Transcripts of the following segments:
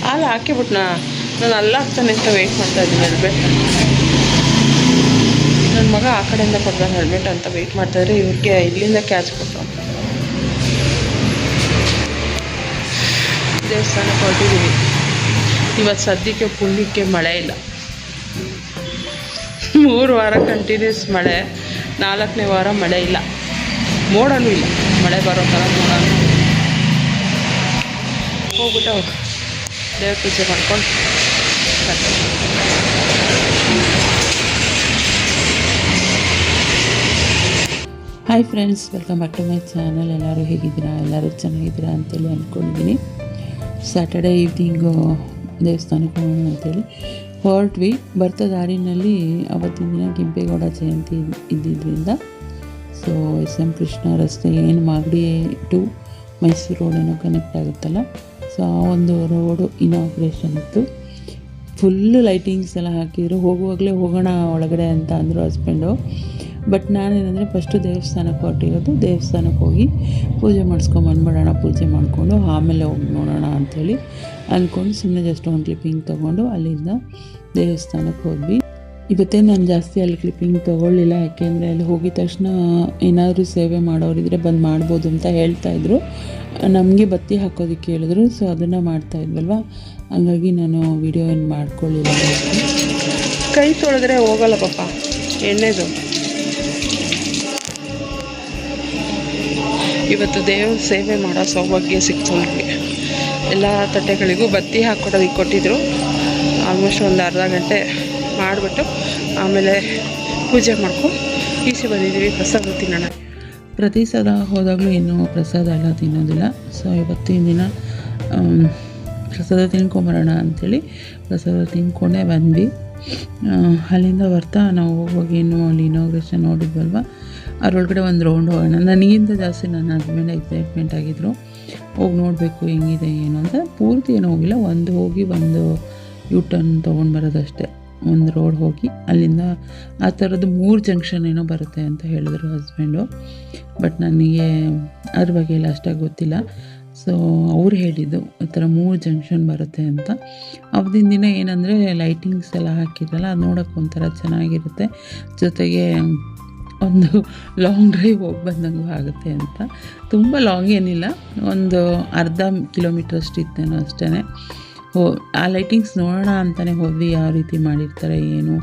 ಹಾಲು ಹಾಕಿಬಿಟ್ನಾ ನಾನು ಅಲ್ಲ ಹಾಕ್ತಾನೆ ಅಂತ ವೆಯ್ಟ್ ಮಾಡ್ತಾಯಿದ್ದೀನಿ ಹೆಲ್ಮೆಟ್. ನನ್ನ ಮಗ ಆ ಕಡೆಯಿಂದ ಕೊಡ್ತಾನೆ ಹೆಲ್ಮೆಟ್ ಅಂತ ವೆಯ್ಟ್ ಮಾಡ್ತಾಯಿದ್ರೆ ಇವ್ರಿಗೆ ಇಲ್ಲಿಂದ ಕ್ಯಾಚ್ ಕೊಟ್ಟು ದೇವಸ್ಥಾನಕ್ಕೆ ಹೊರಟಿದ್ದೀವಿ. ಇವತ್ತು ಸದ್ಯಕ್ಕೆ ಪುಣ್ಯಕ್ಕೆ ಮಳೆ ಇಲ್ಲ. 3 ವಾರ ಕಂಟಿನ್ಯೂಸ್ ಮಳೆ, 4ನೇ ವಾರ ಮಳೆ ಇಲ್ಲ, ಮೋಡನೂ ಇಲ್ಲ. ಮಳೆ ಬರೋ ಥರ ಮೋಡನೂ ಹೋಗ್ಬಿಟ್ಟು ದೇವ್ರ ಪೂಜೆ ಮಾಡ್ಕೊಂಡು hi friends, welcome back to my channel. ಎಲ್ಲರೂ ಹೇಗಿದ್ದೀರಾ? ಎಲ್ಲರೂ ಚೆನ್ನಾಗಿದ್ದೀರಾ ಅಂತೇಳಿ ಅಂದ್ಕೊಂಡಿದ್ದೀನಿ. ಸ್ಯಾಟರ್ಡೇ ಈವ್ನಿಂಗು ದೇವಸ್ಥಾನಕ್ಕೆ ಹೋಗೋಣ ಅಂತೇಳಿ ಹೊರಟ್ವಿ. ಬರ್ತಾ ದಾರಿನಲ್ಲಿ ಅವತ್ತಿನ ದಿನ ಕೆಂಪೇಗೌಡ ಜಯಂತಿ ಇದ್ದಿದ್ದರಿಂದ ಸೊ SM ಕೃಷ್ಣ ರಸ್ತೆ ಏನು ಮಾಗಡಿ ಟು ಮೈಸೂರು ರೋಡ್ ಏನೋ ಕನೆಕ್ಟ್ ಆಗುತ್ತಲ್ಲ, ಸೊ ಆ ಒಂದು ರೋಡು ಇನಾಗ್ರೇಷನ್ ಇತ್ತು. ಫುಲ್ಲು ಲೈಟಿಂಗ್ಸ್ ಎಲ್ಲ ಹಾಕಿದ್ರು. ಹೋಗುವಾಗಲೇ ಹೋಗೋಣ ಒಳಗಡೆ ಅಂತ ಅಂದರು ಹಸ್ಬೆಂಡು. ಬಟ್ ನಾನೇನಂದರೆ ಫಸ್ಟು ದೇವಸ್ಥಾನಕ್ಕೆ ಹೊರಟಿರೋದು. ದೇವಸ್ಥಾನಕ್ಕೆ ಹೋಗಿ ಪೂಜೆ ಮಾಡಿಸ್ಕೊಂಬಂದ್ಬಿಡೋಣ, ಪೂಜೆ ಮಾಡಿಕೊಂಡು ಆಮೇಲೆ ಹೋಗಿ ನೋಡೋಣ ಅಂಥೇಳಿ ಅಂದ್ಕೊಂಡು ಸುಮ್ಮನೆ ಜಸ್ಟ್ ಒಂದು ಕ್ಲಿಪ್ಪಿಂಗ್ ತೊಗೊಂಡು ಅಲ್ಲಿಂದ ದೇವಸ್ಥಾನಕ್ಕೆ ಹೋದ್ವಿ. ಇವತ್ತೇ ನಾನು ಜಾಸ್ತಿ ಅಲ್ಲಿ ಕ್ಲಿಪ್ಪಿಂಗ್ ತೊಗೊಳ್ಳಿಲ್ಲ, ಯಾಕೆಂದರೆ ಅಲ್ಲಿ ಹೋಗಿದ ತಕ್ಷಣ ಏನಾದರೂ ಸೇವೆ ಮಾಡೋರಿದ್ರೆ ಬಂದು ಮಾಡ್ಬೋದು ಅಂತ ಹೇಳ್ತಾಯಿದ್ರು. ನಮಗೆ ಬತ್ತಿ ಹಾಕೋದಕ್ಕೆ ಹೇಳಿದ್ರು, ಸೊ ಅದನ್ನು ಮಾಡ್ತಾಯಿದ್ವಲ್ವ, ಹಂಗಾಗಿ ನಾನು ವಿಡಿಯೋ ಏನು ಮಾಡ್ಕೊಳ್ಳಿಲ್ಲ. ಕೈ ತೊಳೆದ್ರೆ ಹೋಗಲ್ಲ ಪಾಪ ಎಣ್ಣೆದು. ಇವತ್ತು ದೇವ್ರ ಸೇವೆ ಮಾಡೋ ಸೌಭಾಗ್ಯ ಸಿಕ್ತು ನನಗೆ. ಎಲ್ಲ ತಟ್ಟೆಗಳಿಗೂ ಬತ್ತಿ ಹಾಕ್ಕೊಡೋದಕ್ಕೆ ಕೊಟ್ಟಿದ್ದರು. ಆಲ್ಮೋಸ್ಟ್ ಒಂದು ಅರ್ಧ ಗಂಟೆ ಮಾಡಿಬಿಟ್ಟು ಆಮೇಲೆ ಪೂಜೆ ಮಾಡ್ಕೊಂಡು ಈಚೆ ಬಂದಿದ್ದೀವಿ ಪ್ರಸಾದ ತಿನ್ನೋಣ. ಪ್ರತಿ ಸಲ ಹೋದಾಗಲೂ ಇನ್ನೂ ಪ್ರಸಾದ ಎಲ್ಲ ತಿನ್ನೋದಿಲ್ಲ. ಸೊ ಇವತ್ತಿನ ದಿನ ಪ್ರಸಾದ ತಿನ್ಕೊಂಬರೋಣ ಅಂಥೇಳಿ ಪ್ರಸಾದ ತಿನ್ಕೊಂಡೇ ಬಂದ್ವಿ. ಅಲ್ಲಿಂದ ಬರ್ತಾ ನಾವು ಹೋಗುವಾಗ ಏನು ಅಲ್ಲಿ ಇನಾಗ್ರೇಷನ್ ನೋಡಿದ್ವಲ್ವ, ಅದರೊಳಗಡೆ ಒಂದು ರೌಂಡ್ ಹೋಗೋಣ. ನನಗಿಂತ ಜಾಸ್ತಿ ನನ್ನ ಹಸ್ಬೆಂಡ್ ಎಕ್ಸೈಟ್ಮೆಂಟ್ ಆಗಿದ್ದರು. ಹೋಗಿ ನೋಡಬೇಕು ಹೆಂಗಿದೆ ಏನು ಅಂತ. ಪೂರ್ತಿ ಏನೂ ಹೋಗಿಲ್ಲ, ಒಂದು ಹೋಗಿ ಒಂದು ಯೂಟರ್ನ್ ತೊಗೊಂಡು ಬರೋದಷ್ಟೇ. ಒಂದು ರೋಡ್ ಹೋಗಿ ಅಲ್ಲಿಂದ ಆ ಥರದ್ದು 3 ಜಂಕ್ಷನ್ ಏನೋ ಬರುತ್ತೆ ಅಂತ ಹೇಳಿದ್ರು ಹಸ್ಬೆಂಡು. ಬಟ್ ನನಗೆ ಅದ್ರ ಬಗ್ಗೆ ಎಲ್ಲ ಅಷ್ಟಾಗಿ ಗೊತ್ತಿಲ್ಲ. ಸೊ ಅವ್ರು ಹೇಳಿದ್ದು ಈ ಥರ 3 ಜಂಕ್ಷನ್ ಬರುತ್ತೆ ಅಂತ. ಅವತ್ತಿನ ದಿನ ಏನಂದರೆ ಲೈಟಿಂಗ್ಸ್ ಎಲ್ಲ ಹಾಕಿದ್ರಲ್ಲ, ಅದು ನೋಡೋಕ್ಕೆ ಒಂಥರ ಚೆನ್ನಾಗಿರುತ್ತೆ. ಜೊತೆಗೆ ಒಂದು ಲಾಂಗ್ ಡ್ರೈವ್ ಹೋಗಿ ಬಂದಂಗೂ ಆಗುತ್ತೆ ಅಂತ. ತುಂಬ ಲಾಂಗ್ ಏನಿಲ್ಲ, ಒಂದು ಅರ್ಧ ಕಿಲೋಮೀಟ್ರಷ್ಟು ಇತ್ತೇನೋ ಅಷ್ಟೇ. ಆ ಲೈಟಿಂಗ್ಸ್ ನೋಡೋಣ ಅಂತಲೇ ಹೋದ್ವಿ, ಯಾವ ರೀತಿ ಮಾಡಿರ್ತಾರೆ ಏನು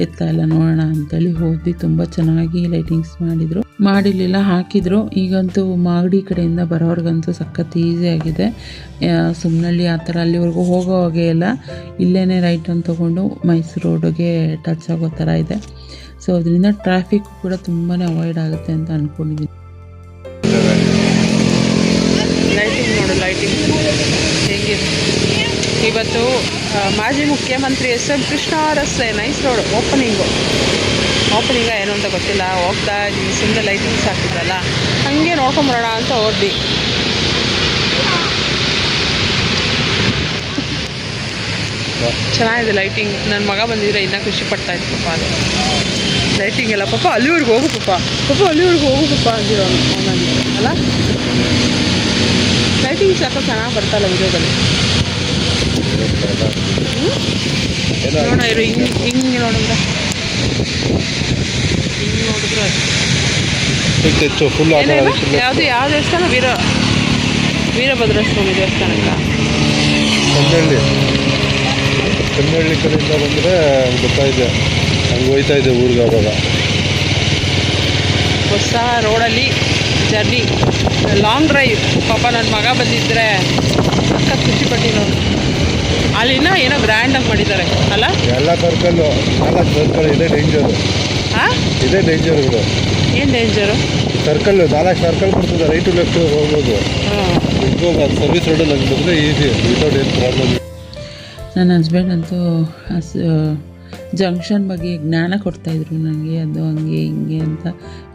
ಎತ್ತ ಎಲ್ಲ ನೋಡೋಣ ಅಂತೇಳಿ ಹೋದ್ವಿ. ತುಂಬ ಚೆನ್ನಾಗಿ ಲೈಟಿಂಗ್ಸ್ ಮಾಡಿರಲಿಲ್ಲ, ಹಾಕಿದ್ರು. ಈಗಂತೂ ಮಾಗಡಿ ಕಡೆಯಿಂದ ಬರೋರ್ಗಂತೂ ಸಖತ್ ಈಸಿ ಆಗಿದೆ. ಸುಮ್ಮನಳ್ಳಿ ಆ ಥರ ಅಲ್ಲಿವರೆಗೂ ಹೋಗೋ ಹಾಗೆ ಎಲ್ಲ ಇಲ್ಲೇ ರೈಟ್ ಅಂತ ತೊಗೊಂಡು ಮೈಸೂರು ರೋಡಿಗೆ ಟಚ್ ಆಗೋ ಥರ ಇದೆ. ಸೊ ಅದರಿಂದ ಟ್ರಾಫಿಕ್ ಕೂಡ ತುಂಬಾ ಅವಾಯ್ಡ್ ಆಗುತ್ತೆ ಅಂತ ಅಂದ್ಕೊಂಡಿದ್ದೀನಿ. ಲೈಟಿಂಗ್ ನೋಡು, ಲೈಟಿಂಗ್ ಹೇಗಿದೆ. ಇವತ್ತು ಮಾಜಿ ಮುಖ್ಯಮಂತ್ರಿ SM ಕೃಷ್ಣ ರಸ್ತೆ ನೈಸ್ ರೋಡ್ ಓಪನಿಂಗ ಏನೋ ಅಂತ ಗೊತ್ತಿಲ್ಲ. ಹೋಗ್ತಾ ಇದ್ದೀವಿ, ಸುಮ್ಮನೆ ಲೈಟಿಂಗ್ಸ್ ಹಾಕಿದ್ರಲ್ಲ ಹಾಗೆ ನೋಡ್ಕೊಂಬರೋಣ ಅಂತ ಹೋದ್ವಿ. ಚೆನ್ನಾಗಿದೆ ಲೈಟಿಂಗ್. ನನ್ನ ಮಗ ಬಂದಿದ್ರೆ ಇನ್ನೂ ಖುಷಿ ಪಡ್ತಾಯಿತ್ತು ಪಾಪ. ಅದು ಲೈಟಿಂಗ್ ಎಲ್ಲ ಪಾಪ ಅಲ್ಲಿವರೆಗೂ ಹೋಗು ಪಾಪ ಅಲ್ಲಿವರೆಗೂ ಹೋಗು ಪಾಪ ಅಂದಿರೋ ಅವನಿಗೆ ಅಲ್ಲ. ಲೈಟಿಂಗ್ಸ್ ಯಾಕೋ ಚೆನ್ನಾಗಿ ಬರ್ತಾಯಿಲ್ಲ ವಿಡಿಯೋದಲ್ಲಿ. ನೋಡ ಇರು ಹಿಂಗೆ ನೋಡಿದ್ರೆ ಯಾವುದು ಯಾವ ದೇವಸ್ಥಾನ? ವೀರಭದ್ರ ಸ್ವಾಮಿ ದೇವಸ್ಥಾನಕ್ಕ ಕನ್ನಳ್ಳಿ ಕಡೆಯಿಂದ ಬಂದರೆ ಗೊತ್ತಾಯಿದೆ, ಹಂಗೆ ಹೋಯ್ತಾ ಇದೆ ಊರಿಗೆ. ಆವಾಗ ಹೊಸ ರೋಡಲ್ಲಿ ಜರ್ನಿ, ಲಾಂಗ್ ಡ್ರೈವ್. ಪಾಪ ನನ್ನ ಮಗ ಬಂದಿದ್ದರೆ ಸಖತ್ ಖುಷಿ ಪಟ್ಟಿರೋರು. ಅಲ್ಲಿನ ಏನೋ ಗ್ರ್ಯಾಂಡಾಗಿ ಮಾಡಿದ್ದಾರೆ ಅಲ್ಲ. ಎಲ್ಲ ಸರ್ಕಲ್ಲು 4 ಸರ್ಕಲ್ ಇದೇ ಡೇಂಜರು. ಹಾಂ, ಇದೇ ಡೇಂಜರ್ ಇದು. ಏನು ಡೇಂಜರು? ಸರ್ಕಲ್ಲು 4 ಸರ್ಕಲ್ ಬರ್ತದೆ, ರೈಟು ಲೆಫ್ಟು ಹೋಗ್ಬೋದು. ಹೋಗೋದು ಸರ್ವಿಸ್ ರೋಡಲ್ಲಿ ಹಂಗೆ ಬಂದರೆ ಈಸಿ, ವಿತೌಟ್ ಏನು ಪ್ರಾಬ್ಲಮ್. ನನ್ನ ಹಸ್ಬೆಂಡ್ ಅಂತೂ ಜಂಕ್ಷನ್ ಬಗ್ಗೆ ಜ್ಞಾನ ಕೊಡ್ತಾಯಿದ್ರು ನನಗೆ. ಅದು ಹಂಗೆ ಹಿಂಗೆ ಅಂತ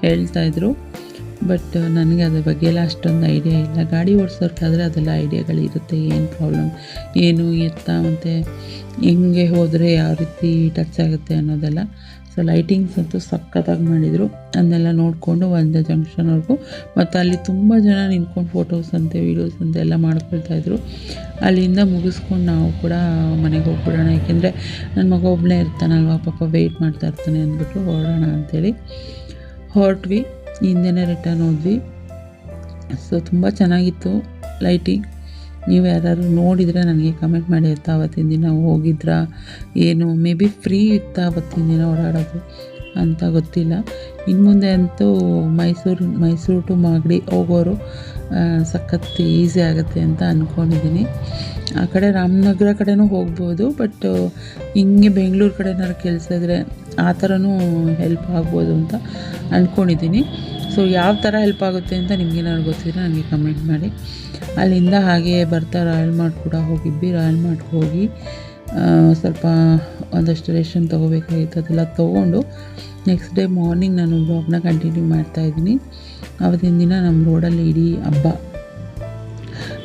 ಹೇಳ್ತಾಯಿದ್ರು. ಬಟ್ ನನಗೆ ಅದ್ರ ಬಗ್ಗೆ ಎಲ್ಲ ಅಷ್ಟೊಂದು ಐಡಿಯಾ ಇಲ್ಲ. ಗಾಡಿ ಓಡಿಸೋರ್ಗಾದರೆ ಅದೆಲ್ಲ ಐಡಿಯಾಗಳಿರುತ್ತೆ, ಏನು ಪ್ರಾಬ್ಲಮ್ ಏನು ಎತ್ತ ಮತ್ತು ಹೆಂಗೆ ಹೋದರೆ ಯಾವ ರೀತಿ ಟಚ್ ಆಗುತ್ತೆ ಅನ್ನೋದೆಲ್ಲ. ಸೊ ಲೈಟಿಂಗ್ಸ್ ಅಂತೂ ಸಖತ್ತಾಗಿ ಮಾಡಿದರು. ಅದನ್ನೆಲ್ಲ ನೋಡಿಕೊಂಡು ಒಂದೇ ಜಂಕ್ಷನ್ವರೆಗೂ, ಮತ್ತು ಅಲ್ಲಿ ತುಂಬ ಜನ ನಿಂತ್ಕೊಂಡು ಫೋಟೋಸ್ ಅಂತೆ ವೀಡಿಯೋಸ್ ಅಂತೆ ಎಲ್ಲ ಮಾಡ್ಕೊಳ್ತಾಯಿದ್ರು. ಅಲ್ಲಿಂದ ಮುಗಿಸ್ಕೊಂಡು ನಾವು ಕೂಡ ಮನೆಗೆ ಹೋಗ್ಬಿಡೋಣ, ಏಕೆಂದರೆ ನನ್ನ ಮಗ ಒಬ್ಬನೇ ಇರ್ತಾನಲ್ವ, ಪಾಪ ವೆಯ್ಟ್ ಮಾಡ್ತಾ ಇರ್ತಾನೆ ಅಂದ್ಬಿಟ್ಟು ಹೊರಡೋಣ ಅಂಥೇಳಿ ಹೊರಟ್ವಿ. ಹಿಂದೆನೇ ರಿಟರ್ನ್ ಹೋದ್ವಿ. ಸೊ ತುಂಬ ಚೆನ್ನಾಗಿತ್ತು ಲೈಟಿಂಗ್. ನೀವು ಯಾರು ನೋಡಿದರೆ ನನಗೆ ಕಮೆಂಟ್ ಮಾಡಿ ಆಯಿತಾ, ಅವತ್ತಿನ ದಿನ ಹೋಗಿದ್ರಾ ಏನು, ಮೇ ಬಿ ಫ್ರೀ ಇತ್ತಾ ಅವತ್ತಿನ ದಿನ ಓಡಾಡೋದು ಅಂತ ಗೊತ್ತಿಲ್ಲ. ಇನ್ನು ಮುಂದೆ ಅಂತೂ ಮೈಸೂರು ಟು ಮಾಗಡಿ ಹೋಗೋರು ಸಖತ್ ಈಸಿ ಆಗುತ್ತೆ ಅಂತ ಅಂದ್ಕೊಂಡಿದ್ದೀನಿ. ಆ ಕಡೆ ರಾಮನಗರ ಕಡೆನೂ ಹೋಗ್ಬೋದು, ಬಟ್ ಹಿಂಗೆ ಬೆಂಗಳೂರು ಕಡೆ ಏನಾದ್ರು ಕೆಲಸ ಇದ್ದರೆ ಆ ಥರನೂ ಹೆಲ್ಪ್ ಆಗ್ಬೋದು ಅಂತ ಅಂದ್ಕೊಂಡಿದ್ದೀನಿ. ಸೊ ಯಾವ ಥರ ಹೆಲ್ಪ್ ಆಗುತ್ತೆ ಅಂತ ನಿಮಗೇನಾದ್ರು ಗೊತ್ತಿದ್ರೆ ನನಗೆ ಕಮೆಂಟ್ ಮಾಡಿ. ಅಲ್ಲಿಂದ ಹಾಗೆ ಬರ್ತಾ ರಾಯಲ್ ಮಾರ್ಟ್ ಕೂಡ ಹೋಗಿದ್ವಿ. ರಾಯಲ್ ಮಾರ್ಟ್ಗೆ ಹೋಗಿ ಸ್ವಲ್ಪ ಒಂದಷ್ಟು ರೇಷನ್ ತೊಗೋಬೇಕಾಗಿತ್ತು, ಅದೆಲ್ಲ ತೊಗೊಂಡು ನೆಕ್ಸ್ಟ್ ಡೇ ಮಾರ್ನಿಂಗ್ ನಾನು ಬ್ಲಾಗ್ನ ಕಂಟಿನ್ಯೂ ಮಾಡ್ತಾಯಿದ್ದೀನಿ. ಆವತ್ತಿನ ದಿನ ನಮ್ಮ ರೋಡಲ್ಲಿ ಇಡೀ ಹಬ್ಬ.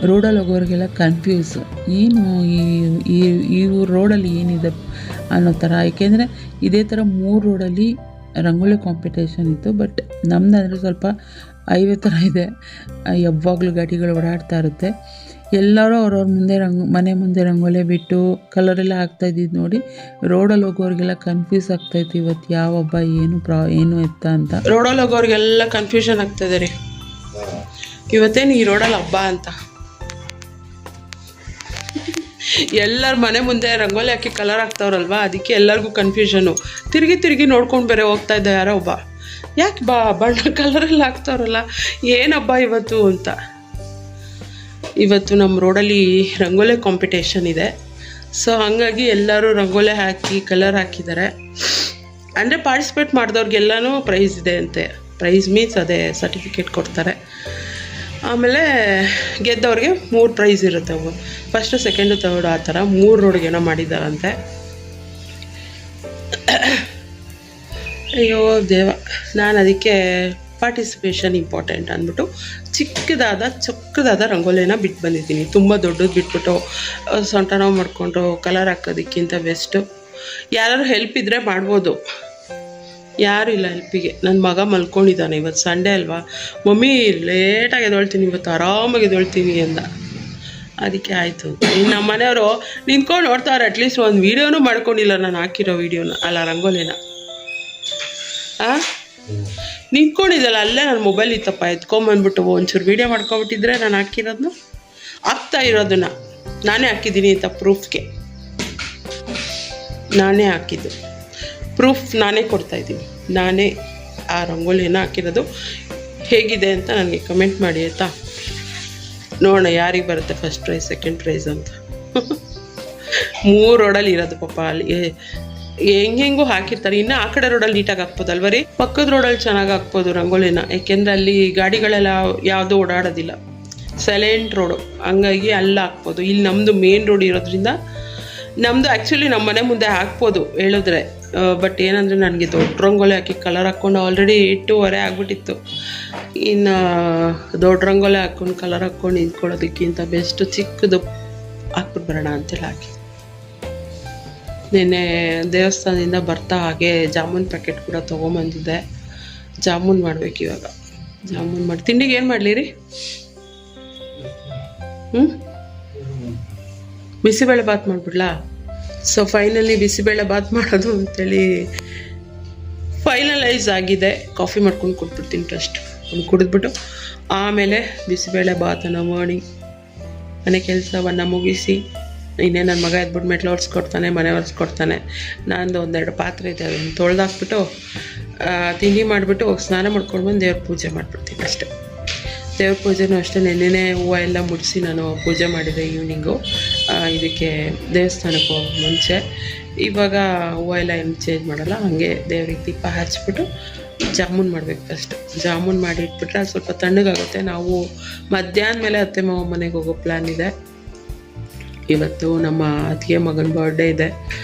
ರೋಡಲ್ಲಿ ಹೋಗೋರಿಗೆಲ್ಲ ಕನ್ಫ್ಯೂಸ್, ಏನು ಈ ರೋಡಲ್ಲಿ ಏನಿದೆ ಅನ್ನೋ ಥರ. ಏಕೆಂದರೆ ಇದೇ ಥರ 3 ರೋಡಲ್ಲಿ ರಂಗೋಲಿ ಕಾಂಪಿಟೇಷನ್ ಇತ್ತು, ಬಟ್ ನಮ್ಮದಂದರೆ ಸ್ವಲ್ಪ ಹೈವೇ ಥರ ಇದೆ, ಯಾವಾಗಲೂ ಗಾಡಿಗಳು ಓಡಾಡ್ತಾ ಇರುತ್ತೆ. ಎಲ್ಲರೂ ಅವ್ರವ್ರ ಮುಂದೆ ಮನೆ ಮುಂದೆ ರಂಗೋಲಿ ಬಿಟ್ಟು ಕಲರೆಲ್ಲ ಹಾಕ್ತಾಯಿದ್ದಿದ್ದು ನೋಡಿ ರೋಡಲ್ಲಿ ಹೋಗೋರಿಗೆಲ್ಲ ಕನ್ಫ್ಯೂಸ್ ಆಗ್ತಾಯಿತ್ತು, ಇವತ್ತು ಯಾವ ಹಬ್ಬ ಏನು ಎತ್ತ ಅಂತ. ರೋಡಲ್ಲಿ ಹೋಗೋರಿಗೆಲ್ಲ ಕನ್ಫ್ಯೂಷನ್ ಆಗ್ತಾಯಿದೆ ರೀ, ಇವತ್ತೇನು ಈ ರೋಡಲ್ಲಿ ಹಬ್ಬ ಅಂತ. ಎಲ್ಲರ ಮನೆ ಮುಂದೆ ರಂಗೋಲಿ ಹಾಕಿ ಕಲರ್ ಹಾಕ್ತಾವ್ರಲ್ವ, ಅದಕ್ಕೆ ಎಲ್ಲರಿಗೂ ಕನ್ಫ್ಯೂಷನು. ತಿರುಗಿ ನೋಡ್ಕೊಂಡು ಬೇರೆ ಹೋಗ್ತಾ ಇದ್ದ ಯಾರೋ ಒಬ್ಬ, ಯಾಕೆ ಬಣ್ಣ ಕಲರೆಲ್ಲ ಹಾಕ್ತಾವ್ರಲ್ಲ, ಏನು ಹಬ್ಬ ಇವತ್ತು ಅಂತ. ಇವತ್ತು ನಮ್ಮ ರೋಡಲ್ಲಿ ರಂಗೋಲಿ ಕಾಂಪಿಟೇಷನ್ ಇದೆ. ಸೊ ಹಾಗಾಗಿ ಎಲ್ಲರೂ ರಂಗೋಲಿ ಹಾಕಿ ಕಲರ್ ಹಾಕಿದ್ದಾರೆ. ಅಂದರೆ ಪಾರ್ಟಿಸಿಪೇಟ್ ಮಾಡಿದವ್ರಿಗೆಲ್ಲನೂ ಪ್ರೈಸ್ ಇದೆ ಅಂತೆ. ಪ್ರೈಸ್ ಮೀನ್ಸ್ ಅದೇ ಸರ್ಟಿಫಿಕೇಟ್ ಕೊಡ್ತಾರೆ. ಆಮೇಲೆ ಗೆದ್ದವ್ರಿಗೆ 3 ಪ್ರೈಸ್ ಇರುತ್ತೆ, ಅವು ಫಸ್ಟು ಸೆಕೆಂಡು ತರ್ಡು ಆ ಥರ 3 ರೋಡ್ಗೇನೋ ಮಾಡಿದ್ದಾರಂತೆ. ಅಯ್ಯೋ ದೇವ, ನಾನು ಅದಕ್ಕೆ ಪಾರ್ಟಿಸಿಪೇಷನ್ ಇಂಪಾರ್ಟೆಂಟ್ ಅಂದ್ಬಿಟ್ಟು ಚೊಕ್ಕದಾದ ರಂಗೋಲಿನ ಬಿಟ್ಟು ಬಂದಿದ್ದೀನಿ. ತುಂಬ ದೊಡ್ಡದು ಬಿಟ್ಬಿಟ್ಟು ಸೊಂಟ ನೋವು ಮಾಡಿಕೊಂಡು ಕಲರ್ ಹಾಕೋದಕ್ಕಿಂತ ಬೆಸ್ಟು ಯಾರು ಹೆಲ್ಪ್ ಇದ್ದರೆ ಮಾಡ್ಬೋದು. ಯಾರೂ ಇಲ್ಲ ಹೆಲ್ಪಿಗೆ. ನನ್ನ ಮಗ ಮಲ್ಕೊಂಡಿದ್ದಾನೆ, ಇವತ್ತು ಸಂಡೇ ಅಲ್ವಾ, ಮಮ್ಮಿ ಲೇಟಾಗಿ ಎದ್ದೇಳ್ತೀನಿ ಇವತ್ತು, ಆರಾಮಾಗಿ ಎದ್ದೇಳ್ತೀನಿ ಅಂದ. ಅದಕ್ಕೆ ಆಯಿತು. ಇನ್ನು ನಮ್ಮ ಮನೆಯವರು ನಿಂತ್ಕೊಂಡು ನೋಡ್ತಾರೆ, ಅಟ್ಲೀಸ್ಟ್ ಒಂದು ವೀಡಿಯೋನೂ ಮಾಡ್ಕೊಂಡಿಲ್ಲ ನಾನು ಹಾಕಿರೋ ವೀಡಿಯೋನ, ಅಲ್ಲ ರಂಗೋಲಿನ. ನಿಂತ್ಕೊಂಡಿದ್ದಲ್ಲ, ಅಲ್ಲೇ ನನ್ನ ಮೊಬೈಲ್ ಇತ್ತಪ್ಪ, ಎತ್ಕೊಂಬಂದ್ಬಿಟ್ಟು ಒಂಚೂರು ವೀಡಿಯೋ ಮಾಡ್ಕೊಬಿಟ್ಟಿದ್ರೆ ನಾನು ಹಾಕಿರೋದನ್ನ, ಹಾಕ್ತಾ ಇರೋದನ್ನ ನಾನೇ ಹಾಕಿದ್ದೀನಿ ಅಂತ ಪ್ರೂಫ್ಗೆ. ನಾನೇ ಹಾಕಿದ್ದು ಪ್ರೂಫ್, ನಾನೇ ಕೊಡ್ತಾಯಿದ್ದೀನಿ. ನಾನೇ ಆ ರಂಗೋಲಿನ ಹಾಕಿರೋದು. ಹೇಗಿದೆ ಅಂತ ನನಗೆ ಕಮೆಂಟ್ ಮಾಡಿ ಆಯಿತಾ. ನೋಡೋಣ ಯಾರಿಗೆ ಬರುತ್ತೆ ಫಸ್ಟ್ ಪ್ರೈಸ್ ಸೆಕೆಂಡ್ ಪ್ರೈಸ್ ಅಂತ. 3 ರೋಡಲ್ಲಿ ಇರೋದು ಪಾಪ, ಅಲ್ಲಿ ಹೆಂಗೂ ಹಾಕಿರ್ತಾರೆ. ಇನ್ನು ಆ ಕಡೆ ರೋಡಲ್ಲಿ ನೀಟಾಗಿ ಹಾಕ್ಬೋದಲ್ವ ರೀ, ಪಕ್ಕದ ರೋಡಲ್ಲಿ ಚೆನ್ನಾಗಿ ಹಾಕ್ಬೋದು ರಂಗೋಲಿನ. ಯಾಕೆಂದರೆ ಅಲ್ಲಿ ಗಾಡಿಗಳೆಲ್ಲ ಯಾವುದೂ ಓಡಾಡೋದಿಲ್ಲ, ಸೈಲೆಂಟ್ ರೋಡು, ಹಂಗಾಗಿ ಅಲ್ಲಿ ಹಾಕ್ಬೋದು. ಇಲ್ಲಿ ನಮ್ಮದು ಮೇನ್ ರೋಡ್ ಇರೋದ್ರಿಂದ ನಮ್ಮದು ಆ್ಯಕ್ಚುಲಿ ನಮ್ಮ ಮನೆ ಮುಂದೆ ಹಾಕ್ಬೋದು ಹೇಳಿದ್ರೆ, ಬಟ್ ಏನಂದರೆ ನನಗೆ ದೊಡ್ಡ ರಂಗೋಲಿ ಹಾಕಿ ಕಲರ್ ಹಾಕ್ಕೊಂಡು ಆಲ್ರೆಡಿ 8:30 ಆಗಿಬಿಟ್ಟಿತ್ತು. ಇನ್ನು ದೊಡ್ಡ ರಂಗೋಲಿ ಹಾಕ್ಕೊಂಡು ಕಲರ್ ಹಾಕ್ಕೊಂಡು ನಿಂತ್ಕೊಳ್ಳೋದಕ್ಕಿಂತ ಬೆಸ್ಟು ಚಿಕ್ಕದು ಹಾಕ್ಬಿಟ್ಟು ಬರೋಣ ಅಂತೇಳಿ ಹಾಕಿ. ನೆನ್ನೆ ದೇವಸ್ಥಾನದಿಂದ ಬರ್ತಾ ಹಾಗೆ ಜಾಮೂನ್ ಪ್ಯಾಕೆಟ್ ಕೂಡ ತೊಗೊಂಬಂದಿದ್ದೆ. ಜಾಮೂನ್ ಮಾಡ್ಬೇಕು ಇವಾಗ. ಜಾಮೂನ್ ಮಾಡಿ ತಿಂಡಿಗೆ ಏನು ಮಾಡಲಿ ರೀ? ಬಿಸಿಬೇಳೆ ಬಾತ್ ಮಾಡಿಬಿಡ್ಲಾ? ಸೊ ಫೈನಲಿ ಬಿಸಿಬೇಳೆ ಬಾತ್ ಮಾಡೋದು ಅಂತೇಳಿ ಫೈನಲೈಸ್ ಆಗಿದೆ. ಕಾಫಿ ಮಾಡ್ಕೊಂಡು ಕೊಟ್ಬಿಡ್ತೀನಿ ಫಸ್ಟ್, ಒಂದು ಕುಡಿದ್ಬಿಟ್ಟು ಆಮೇಲೆ ಬಿಸಿಬೇಳೆ ಬಾತನ್ನು ಮಾಡಿ ಮನೆ ಕೆಲಸವನ್ನು ಮುಗಿಸಿ, ಇನ್ನೇ ನನ್ನ ಮಗ ಎದ್ಬಿಟ್ಟು ಮೆಟ್ಲು ಒರೆಸ್ಕೊಡ್ತಾನೆ, ಮನೆ ಒರೆಸ್ಕೊಡ್ತಾನೆ. ನಂದು 1-2 ಪಾತ್ರೆ ಇದೆ, ಅದನ್ನು ತೊಳೆದಾಕ್ಬಿಟ್ಟು ತಿಂಡಿ ಮಾಡಿಬಿಟ್ಟು ಸ್ನಾನ ಮಾಡ್ಕೊಂಡು ಬಂದು ದೇವ್ರ ಪೂಜೆ ಮಾಡಿಬಿಡ್ತೀನಿ ಅಷ್ಟೇ. ದೇವ್ರ ಪೂಜೆನೂ ಅಷ್ಟೇ ನೆನ್ನೆನೇ ಹೂವು ಎಲ್ಲ ಮುಡಿಸಿ ನಾನು ಪೂಜೆ ಮಾಡಿದೆ ಈವ್ನಿಂಗು. ಇದಕ್ಕೆ ದೇವಸ್ಥಾನಕ್ಕೆ ಹೋಗೋ ಮುಂಚೆ. ಇವಾಗ ಹೂವು ಎಲ್ಲ ಏನು ಚೇಂಜ್ ಮಾಡೋಲ್ಲ, ಹಾಗೆ ದೇವ್ರಿಗೆ ದೀಪ ಹಚ್ಬಿಟ್ಟು ಜಾಮೂನ್ ಮಾಡಬೇಕು ಫಸ್ಟ್. ಜಾಮೂನ್ ಮಾಡಿ ಇಟ್ಬಿಟ್ರೆ ಅದು ಸ್ವಲ್ಪ ತಣ್ಣಗಾಗುತ್ತೆ. ನಾವು ಮಧ್ಯಾಹ್ನ ಮೇಲೆ ಅತ್ತೆ ಮಾವ ಮನೆಗೆ ಹೋಗೋ ಪ್ಲ್ಯಾನ್ ಇದೆ. ಇವತ್ತು ನಮ್ಮ ಅತ್ತಿಗೆ ಮಗನ ಬರ್ಡೇ ಇದೆ.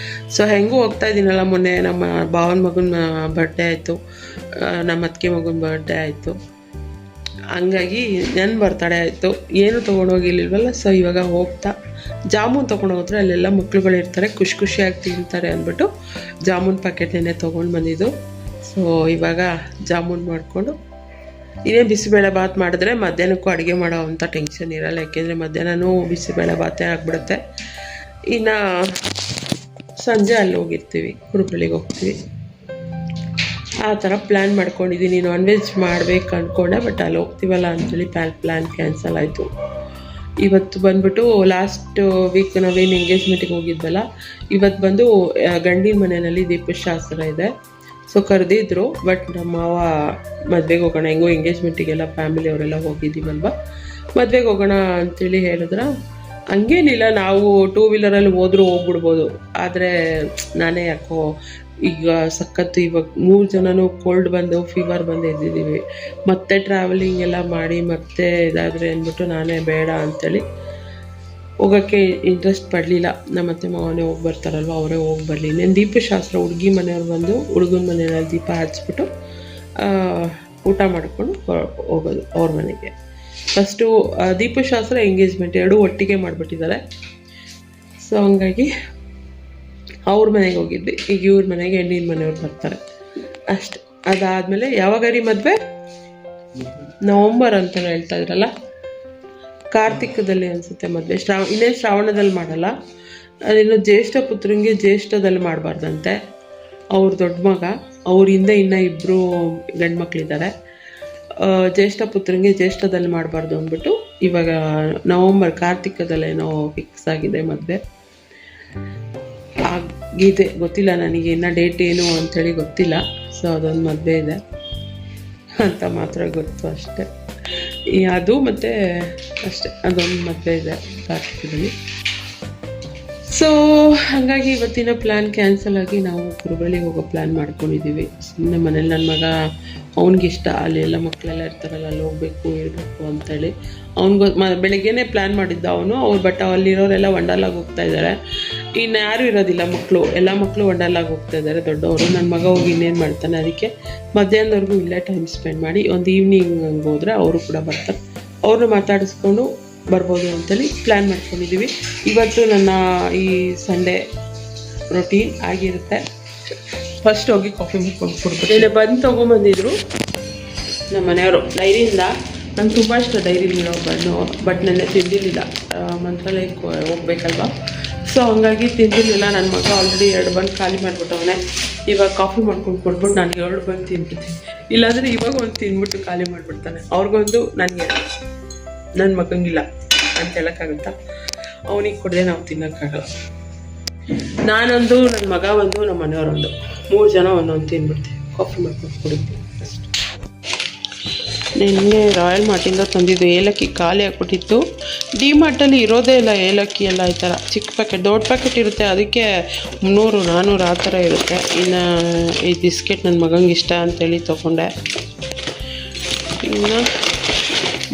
ಸೊ ಹೆಂಗೂ ಹೋಗ್ತಾ ಇದ್ದೀನಲ್ಲ, ಮೊನ್ನೆ ನಮ್ಮ ಭಾವನ ಮಗನ ಬರ್ಡೇ ಆಯಿತು, ನಮ್ಮ ಅತ್ತಿಗೆ ಮಗನ ಬರ್ಡೇ ಆಯಿತು. ಹಂಗಾಗಿ ನನ್ನ ಬರ್ತಡೇ ಆಯಿತು, ಏನು ತೊಗೊಂಡೋಗಿರ್ಲಿಲ್ವಲ್ಲ. ಸೊ ಇವಾಗ ಹೋಗ್ತಾ ಜಾಮೂನ್ ತೊಗೊಂಡು ಹೋದ್ರೆ ಅಲ್ಲೆಲ್ಲ ಮಕ್ಳುಗಳು ಇರ್ತಾರೆ, ಖುಷಿಯಾಗಿ ತಿಂತಾರೆ ಅಂದ್ಬಿಟ್ಟು ಜಾಮೂನ್ ಪ್ಯಾಕೆಟ್ ನೆನ್ನೆ ತೊಗೊಂಡು ಬಂದಿದ್ದು. ಸೊ ಇವಾಗ ಜಾಮೂನ್ ಮಾಡಿಕೊಂಡು ಇದೇ ಬಿಸಿಬೇಳೆ ಬಾತ್ ಮಾಡಿದ್ರೆ ಮಧ್ಯಾಹ್ನಕ್ಕೂ ಅಡುಗೆ ಮಾಡೋ ಅಂಥ ಟೆನ್ಷನ್ ಇರಲ್ಲ, ಯಾಕೆಂದರೆ ಮಧ್ಯಾಹ್ನನೂ ಬಿಸಿಬೇಳೆ ಬಾತೇ ಆಗಿಬಿಡುತ್ತೆ. ಇನ್ನು ಸಂಜೆ ಅಲ್ಲಿ ಹೋಗಿರ್ತೀವಿ, ಕುರುಬಳ್ಳಿಗೆ ಹೋಗ್ತೀವಿ. ಆ ಥರ ಪ್ಲ್ಯಾನ್ ಮಾಡ್ಕೊಂಡಿದ್ದೀನಿ. ನಾನ್ ವೆಜ್ ಮಾಡಬೇಕು ಅಂದ್ಕೊಂಡೆ, ಬಟ್ ಅಲ್ಲಿ ಹೋಗ್ತೀವಲ್ಲ ಅಂಥೇಳಿ ಪ್ಲ್ಯಾನ್ ಕ್ಯಾನ್ಸಲ್ ಆಯಿತು. ಇವತ್ತು ಬಂದುಬಿಟ್ಟು ಲಾಸ್ಟ್ ವೀಕ್ ನಾವೇನು ಎಂಗೇಜ್ಮೆಂಟಿಗೆ ಹೋಗಿದ್ವಲ್ಲ, ಇವತ್ತು ಬಂದು ಗಂಡಿನ ಮನೆಯಲ್ಲಿ ದೀಪಶಾಸ್ತ್ರ ಇದೆ. ಸೊ ಕರೆದಿದ್ರು, ಬಟ್ ನಮ್ಮ ಮಾವ ಮದುವೆಗೆ ಹೋಗೋಣ, ಹೆಂಗೋ ಎಂಗೇಜ್ಮೆಂಟಿಗೆಲ್ಲ ಫ್ಯಾಮಿಲಿಯವರೆಲ್ಲ ಹೋಗಿದ್ದೀವಲ್ವ, ಮದುವೆಗೆ ಹೋಗೋಣ ಅಂಥೇಳಿ ಹೇಳಿದ್ರೆ, ಹಂಗೇನಿಲ್ಲ ನಾವು 2 ವೀಲರಲ್ಲಿ ಹೋದ್ರೂ ಹೋಗ್ಬಿಡ್ಬೋದು. ಆದರೆ ನಾನೇ ಯಾಕೋ ಈಗ ಸಖತ್ತು ಇವಾಗ 3 ಜನನೂ ಕೋಲ್ಡ್ ಬಂದು ಫೀವರ್ ಬಂದು ಎದ್ದಿದ್ದೀವಿ, ಮತ್ತೆ ಟ್ರಾವೆಲಿಂಗ್ ಎಲ್ಲ ಮಾಡಿ ಮತ್ತೆ ಇದಾದರೆ ಅಂದ್ಬಿಟ್ಟು ನಾನೇ ಬೇಡ ಅಂಥೇಳಿ ಹೋಗೋಕ್ಕೆ ಇಂಟ್ರೆಸ್ಟ್ ಪಡಲಿಲ್ಲ. ನಮ್ಮತ್ತೆ ಮಾವನೇ ಹೋಗಿ ಬರ್ತಾರಲ್ವ, ಅವರೇ ಹೋಗಿ ಬರಲಿ. ಇನ್ನೇನು ದೀಪಶಾಸ್ತ್ರ, ಹುಡುಗಿ ಮನೆಯವ್ರು ಬಂದು ಹುಡುಗನ ಮನೆಯಲ್ಲಿ ದೀಪ ಹಚ್ಬಿಟ್ಟು ಊಟ ಮಾಡಿಕೊಂಡು ಹೋಗೋದು ಅವ್ರ ಮನೆಗೆ. ಫಸ್ಟು ದೀಪಶಾಸ್ತ್ರ ಎಂಗೇಜ್ಮೆಂಟ್ ಎರಡೂ ಒಟ್ಟಿಗೆ ಮಾಡಿಬಿಟ್ಟಿದ್ದಾರೆ. ಸೊ ಹಂಗಾಗಿ ಅವ್ರ ಮನೆಗೆ ಹೋಗಿದ್ವಿ. ಈಗ ಇವ್ರ ಮನೆಗೆ ಹೆಣ್ಣಿನ ಮನೆಯವ್ರು ಬರ್ತಾರೆ ಅಷ್ಟೆ. ಅದಾದಮೇಲೆ ಯಾವಾಗ ರೀ ಮದುವೆ? ನವಂಬರ್ ಅಂತ ಹೇಳ್ತಾ ಇದ್ರಲ್ಲ, ಕಾರ್ತಿಕದಲ್ಲಿ ಅನಿಸುತ್ತೆ ಮದುವೆ. ಇನ್ನೇನು ಶ್ರಾವಣದಲ್ಲಿ ಮಾಡಲ್ಲ, ಅದಿನ್ನು ಜ್ಯೇಷ್ಠ ಪುತ್ರಂಗೆ ಜ್ಯೇಷ್ಠದಲ್ಲಿ ಮಾಡಬಾರ್ದಂತೆ. ಅವ್ರ ದೊಡ್ಡ ಮಗ, ಅವರಿಂದ ಇನ್ನೂ 2 ಗಂಡು ಮಕ್ಕಳಿದ್ದಾರೆ. ಜ್ಯೇಷ್ಠ ಪುತ್ರಂಗೆ ಜ್ಯೇಷ್ಠದಲ್ಲಿ ಮಾಡಬಾರ್ದು ಅಂದ್ಬಿಟ್ಟು ಇವಾಗ ನವಂಬರ್ ಕಾರ್ತಿಕದಲ್ಲೇನೋ ಫಿಕ್ಸ್ ಆಗಿದೆ ಮದುವೆ ಆಗಿದೆ. ಗೊತ್ತಿಲ್ಲ ನನಗೆ ಇನ್ನೂ ಡೇಟ್ ಏನು ಅಂಥೇಳಿ ಗೊತ್ತಿಲ್ಲ. ಸೊ ಅದೊಂದು ಮದುವೆ ಇದೆ ಅಂತ ಮಾತ್ರ ಗೊತ್ತು ಅಷ್ಟೆ. ಅದು ಮತ್ತು ಅಷ್ಟೆ, ಅದೊಂದು ಮದುವೆ ಇದೆ ಕಾರ್ತಿಕದಲ್ಲಿ. ಸೊ ಹಾಗಾಗಿ ಇವತ್ತಿನ ಪ್ಲ್ಯಾನ್ ಕ್ಯಾನ್ಸಲ್ ಆಗಿ ನಾವು ಕುರುಬಳ್ಳಿಗೆ ಹೋಗೋ ಪ್ಲ್ಯಾನ್ ಮಾಡ್ಕೊಂಡಿದ್ದೀವಿ. ಸುಮ್ಮನೆ ಮನೇಲಿ ನನ್ನ ಮಗ ಅವ್ನಿಗಿಷ್ಟ, ಅಲ್ಲಿ ಎಲ್ಲ ಮಕ್ಕಳೆಲ್ಲ ಇರ್ತಾರಲ್ಲ, ಅಲ್ಲಿ ಹೋಗ್ಬೇಕು ಇರಬೇಕು ಅಂತೇಳಿ ಬೆಳಗ್ಗೆನೇ ಪ್ಲ್ಯಾನ್ ಮಾಡಿದ್ದ ಅವನು. ಬಟ್ ಅಲ್ಲಿರೋರೆಲ್ಲ ವಂಡರ್ಲಾಗಿ ಹೋಗ್ತಾ ಇದ್ದಾರೆ, ಇನ್ನು ಯಾರೂ ಇರೋದಿಲ್ಲ ಮಕ್ಕಳು, ಎಲ್ಲ ಮಕ್ಕಳು ವಂಡರ್ಲಾಗಿ ಹೋಗ್ತಾ ಇದ್ದಾರೆ ದೊಡ್ಡವರು. ನನ್ನ ಮಗ ಹೋಗಿ ಇನ್ನೇನು ಮಾಡ್ತಾನೆ, ಅದಕ್ಕೆ ಮಧ್ಯಾಹ್ನದವರೆಗೂ ಇಲ್ಲೇ ಟೈಮ್ ಸ್ಪೆಂಡ್ ಮಾಡಿ ಒಂದು ಈವ್ನಿಂಗ್ ಹಂಗೆ ಹೋದರೆ ಅವರು ಕೂಡ ಬರ್ತಾರೆ, ಅವ್ರನ್ನ ಮಾತಾಡಿಸ್ಕೊಂಡು ಬರ್ಬೋದು ಅಂತೇಳಿ ಪ್ಲ್ಯಾನ್ ಮಾಡ್ಕೊಂಡಿದ್ದೀವಿ. ಇವತ್ತು ನನ್ನ ಈ ಸಂಡೇ ರೊಟೀನ್ ಆಗಿರುತ್ತೆ. ಫಸ್ಟ್ ಹೋಗಿ ಕಾಫಿ ಮಾಡ್ಕೊಂಡು ಕೊಡ್ಬೋದು. ಇಲ್ಲಿ ಬಂದು ತೊಗೊಂಬಂದಿದ್ರು ನಮ್ಮ ಮನೆಯವರು ಡೈರಿಯಿಂದ. ನಂಗೆ ತುಂಬ ಇಷ್ಟ ಡೈರಿ ನೀಡೋ ಬಣ್ಣು, ಬಟ್ ನೆನ್ನೆ ತಿಂದಿರಲಿಲ್ಲ, ಮಂತ್ರಾಲಯಕ್ಕೆ ಹೋಗ್ಬೇಕಲ್ವ. ಸೊ ಹಂಗಾಗಿ ತಿಂದಿರಲಿಲ್ಲ. ನನ್ನ ಮಗ ಆಲ್ರೆಡಿ 2 ಬನ್ ಖಾಲಿ ಮಾಡಿಬಿಟ್ಟವನೇ. ಇವಾಗ ಕಾಫಿ ಮಾಡ್ಕೊಂಡು ಕೊಟ್ಬಿಟ್ಟು ನನಗೆ 2 ಬನ್ ತಿನ್ಬಿಡ್ತೀನಿ, ಇಲ್ಲಾಂದರೆ ಇವಾಗ ಒಂದು ತಿಂದ್ಬಿಟ್ಟು ಖಾಲಿ ಮಾಡಿಬಿಡ್ತಾನೆ. ಅವ್ರಿಗೊಂದು ನನಗೆ, ನನ್ನ ಮಗಂಗಿಲ್ಲ ಅಂತ ಹೇಳೋಕ್ಕಾಗುತ್ತಾ, ಅವನಿಗೆ ಕೊಡದೆ ನಾವು ತಿನ್ನೋಕ್ಕಾಗಲ್ಲ. ನಾನೊಂದು, ನನ್ನ ಮಗ ಒಂದು, ನಮ್ಮ ಮನೆಯವರೊಂದು, 3 ಜನ ಒಂದೊಂದು ತಿಂದ್ಬಿಡ್ತೀವಿ, ಕಾಫಿ ಮಾಡ್ಕೊಂಡು ಕುಡಿತೀವಿ ಅಷ್ಟೆ. ನಿನ್ನೆ ರಾಯಲ್ ಮಾರ್ಟಿಂದ ತಂದಿದ್ದು ಏಲಕ್ಕಿ ಖಾಲಿ ಆಗಿಬಿಟ್ಟಿತ್ತು. ಡಿ ಮಾರ್ಟಲ್ಲಿ ಇರೋದೇ ಇಲ್ಲ ಏಲಕ್ಕಿ ಎಲ್ಲ, ಈ ಥರ ಚಿಕ್ಕ ಪ್ಯಾಕೆಟ್, ದೊಡ್ಡ ಪ್ಯಾಕೆಟ್ ಇರುತ್ತೆ, ಅದಕ್ಕೆ 300 400 ಆ ಥರ ಇರುತ್ತೆ. ಇನ್ನು ಈ ಬಿಸ್ಕೆಟ್ ನನ್ನ ಮಗಂಗೆ ಇಷ್ಟ ಅಂತೇಳಿ ತೊಗೊಂಡೆ. ಇನ್ನು